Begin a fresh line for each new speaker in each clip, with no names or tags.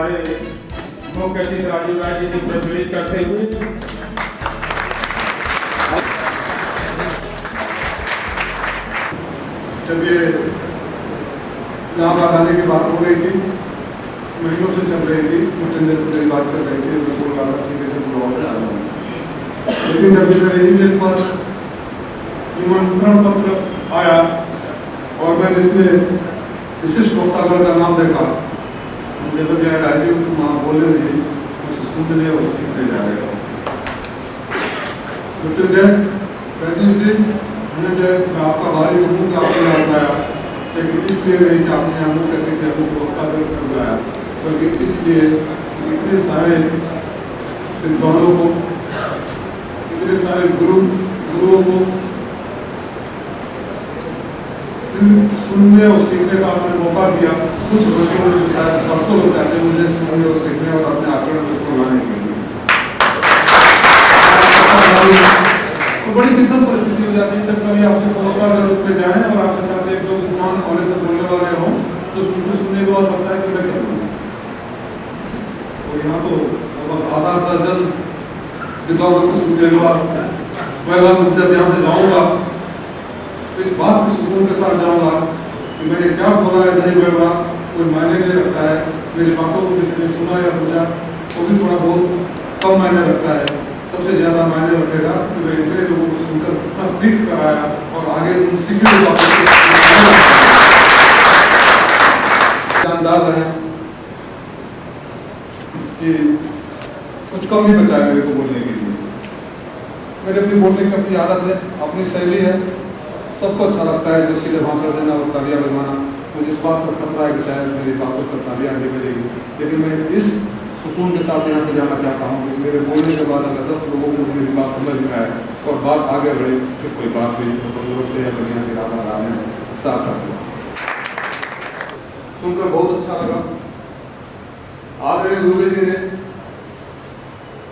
हमारे मुख्य अतिथि राजीव राय जी ने प्रज्वलित करते हुए
जब ये इलाहाबाद आने की बात हो रही थी, महीनों से चल रही थी, मुझे से मेरी बात चल रही थी, मैं बोल रहा था ठीक है चलो गाँव से आ जाऊँ। लेकिन जब मेरे ईमेल पर निमंत्रण पत्र आया और मैंने इसमें विशिष्ट वक्तागण का नाम देखा, मुझे लग गया राजीव तुम वहाँ बोले नहीं, मुझे सुनने और सीखने जा रहे हो। मृत्युंजय रंजीत सिंह धनंजय, मैं आपका भारी हूँ कि आपने याद लाया, लेकिन इसलिए नहीं कि आपने अमूल करके कि अमूल को वक्तागण कर लाया, बल्कि इसलिए इतने सारे विद्वानों को, इतने सारे गुरुओं को सुनने और सीखने का आपने मौका दिया। कुछ बच्चों जो शायद परसों लोग जाते हैं मुझे सुनने और सीखने और अपने आचरण में उसको लाने के लिए, तो बड़ी विषम परिस्थिति हो जाती है जब कभी आप वक्ता के रूप में जाएं और आपके साथ एक दो विद्वान और से बोलने वाले हों तो उनको सुनने के बाद लगता है कि मैं क्या बोलूं। तो यहाँ तो लगभग आधा दर्जन विद्वानों को सुनने के बाद मैं जब यहाँ से जाऊँगा इस बात को सुकून के साथ जाऊँगा कि मैंने क्या बोला है नहीं बोला कोई मायने नहीं रखता है, मेरी बातों को किसी ने सुना या समझा वो भी थोड़ा बहुत कम मायने रखता है। सबसे ज़्यादा मायने रखेगा कि मैं इतने लोगों को सुनकर कितना सीख कर आया और आगे तुम सीखने की बातों जानदार रहे कि कुछ कम ही बचा है मेरे को बोलने के लिए। मेरी अपनी बोलने की अपनी आदत है, अपनी शैली है, सबको अच्छा लगता है जो सीधे भाषण देना और तालियां बजवाना। मुझे इस बात पर खतरा है कि शायद मेरी बातों पर तालियां नहीं बजेगी, लेकिन मैं इस सुकून के साथ यहाँ से जाना चाहता हूँ कि मेरे बोलने के बाद अगर 10 लोगों को मेरी बात समझ में आए और बात आगे बढ़े, फिर कोई बात हुई तो लोगों से या बढ़िया से राधा राम सार्थक हुआ। सुनकर बहुत अच्छा लगा। आदरणीय दुबे जी ने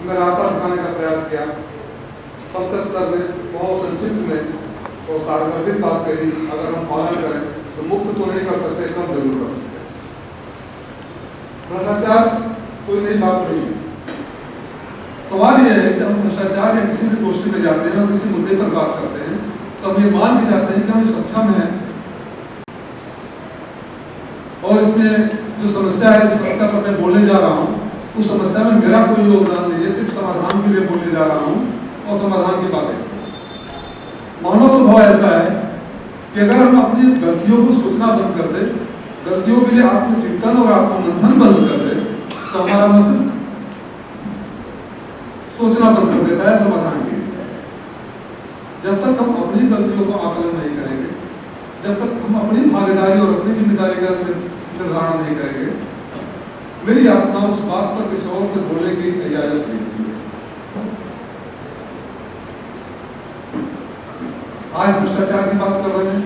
मैं रास्ता दिखाने का प्रयास किया। पंकज सर ने बहुत संक्षिप्त में और सार्वजनिक बात कही, अगर हम पालन करें तो मुक्त तो नहीं कर सकते, कम जरूर कर सकते। भ्रष्टाचार कोई नई बात नहीं है। सवाल यह है कि हम भ्रष्टाचार या किसी भी गोष्ठी में जाते हैं और किसी मुद्दे पर बात करते हैं तो हम ये मान भी जाते हैं कि हम इस सक्षम हैं और इसमें जो समस्या है, जिस समस्या पर मैं बोलने जा रहा हूँ उस समस्या में मेरा कोई योगदान नहीं है, सिर्फ समाधान के लिए बोलने जा रहा हूँ और समाधान की बातें। मानव स्वभाव ऐसा है कि अगर हम अपनी गलतियों को सोचना बंद कर दें, गलतियों के लिए आत्मचिंतन और आत्ममंथन बंद कर दें, तो हमारा मस्तिष्क सोचना बंद कर देता है समाधान के लिए। जब तक हम अपनी गलतियों को आकलन नहीं करेंगे, जब तक हम अपनी भागीदारी और अपनी जिम्मेदारी का निर्धारण नहीं करेंगे, मेरी आत्मा उस बात पर किसी और से बोलने की इजाजत नहीं देती है। आज भ्रष्टाचार की बात कर रहे हैं।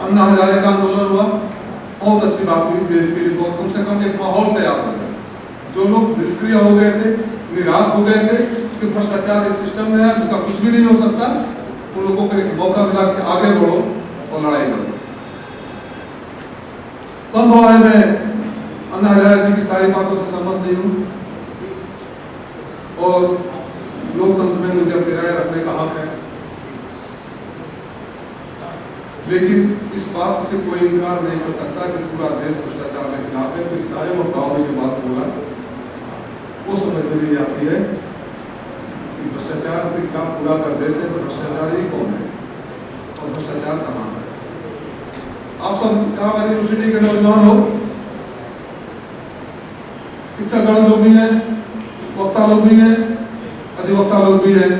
अन्ना हजारे का आंदोलन हुआ, बहुत अच्छी बात हुई, देश के लिए बहुत, कम से कम एक माहौल तैयार हो गया। जो लोग निष्क्रिय हो गए थे, निराश हो गए थे कि भ्रष्टाचार इस सिस्टम में है, इसका कुछ भी नहीं हो सकता, उन लोगों को एक मौका मिला कि आगे बढ़ो और लड़ाई लड़ो। संभव है मैं अन्ना हजारे जी की सारी बातों से सहमत नहीं हूँ और लोकतंत्र में मुझे अपनी राय रखने का हक है, लेकिन इस बात से कोई इनकार नहीं कर सकता कि पूरा देश भ्रष्टाचार के खिलाफ है। तो सारे वक्ताओं ने जो बात बोला वो समझ में नहीं आती है कि भ्रष्टाचार के खिलाफ पूरा कर देश है, तो भ्रष्टाचारी कौन है और भ्रष्टाचार कहाँ है। आप सब यहाँ मेरी यूनिवर्सिटी के नौजवान हो, शिक्षकगण लोग भी हैं, वक्ता लोग भी हैं, अधिवक्ता लोग भी हैं।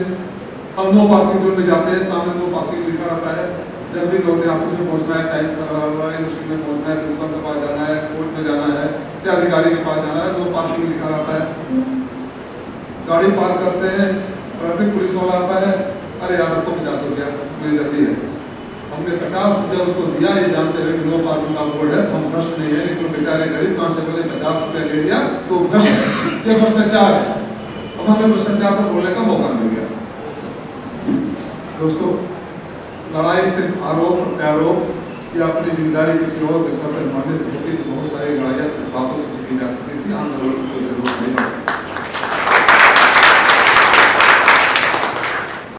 हम नो पार्किंग जोन में जाते हैं, सामने नो पार्किंग लिखा रहता है, जल्दी लौटे ऑफिस में पहुंचना है, टाइम यूनिवर्सिटी में पहुंचना है, प्रिंसिपल के पास जाना है, कोर्ट में जाना है या अधिकारी के पास जाना है, नो पार्किंग लिखा रहता है। गाड़ी पार्क करते हैं, ट्रैफिक पुलिस वाला आता है, अरे यार आपको 50 रुपया मेरी जल्दी है। हमने 50 रुपया उसको दिया, ये जानते हुए कि नो पार्किंग का बोर्ड है, हम भ्रष्ट नहीं है, लेकिन बेचारे गरीब कांस्टेबल ने 50 रुपया ले लिया तो भ्रष्ट, ये भ्रष्टाचार है। अब हमें भ्रष्टाचार पर बोलने का मौका मिल गया। दोस्तों, लड़ाई सिर्फ आरोप प्रत्यारोप या अपनी जिम्मेदारी किसी और के साथ मानने से होती, बहुत सारी लड़ाइयाँ